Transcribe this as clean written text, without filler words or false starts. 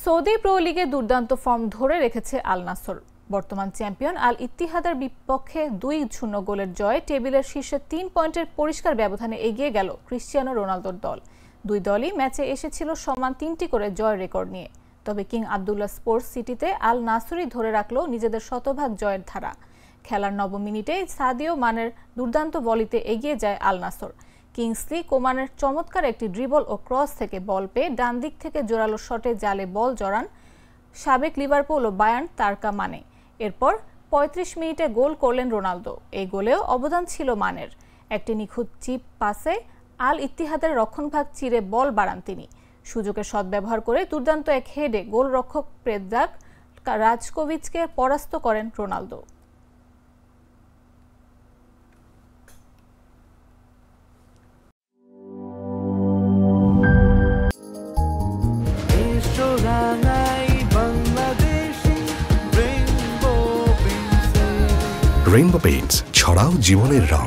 Saudi pro লিগে দুর্দান্ত form ধরে রেখেছে আল নাসর। বর্তমান চ্যাম্পিয়ন আল ইত্তিহাদের বিপক্ষে 2-0 গোলের জয়ে টেবিলের শীর্ষে 3 পয়েন্টের পরিষ্কার ব্যবধানে এগিয়ে গেল ক্রিশ্চিয়ানো রোনালদোর দল। দুই দলই ম্যাচে এসেছিল সমান 3টি করে জয়ের রেকর্ড নিয়ে। তবে কিং আবদুল্লাহ স্পোর্টস সিটিতে আল নাসরই ধরে রাখল নিজেদের শতভাগ জয়ের ধারা। খেলার 9 মিনিটে সাদিও মানের দুর্দান্ত ভলিতে এগিয়ে যায় আল নাসর। কিংসলি কোমানের চমৎকার একটি ড্রিবল ও ক্রস থেকে বল পেয়ে ডান দিক থেকে জোরালো শটে জালে বল জড়ান সাবেক লিভারপুল ও বায়ার্ন তারকা মানে। এরপর 35 মিনিটে গোল করলেন রোনালদো। এই গোলেও অবদান ছিল মানের। একটি নিখুঁত চিপ পাসে আল ইত্তিহাদের রক্ষণভাগ চিরে বল বাড়ান তিনি। সুযোগের সদ্ব্যবহার করে দুর্দান্ত এক হেডে গোলরক্ষক প্রেদ্রাগ রাজকোভিচকে পরাস্ত করেন রোনালদো। রেইনবো পেইন্টস, ছড়াও জীবনের রং।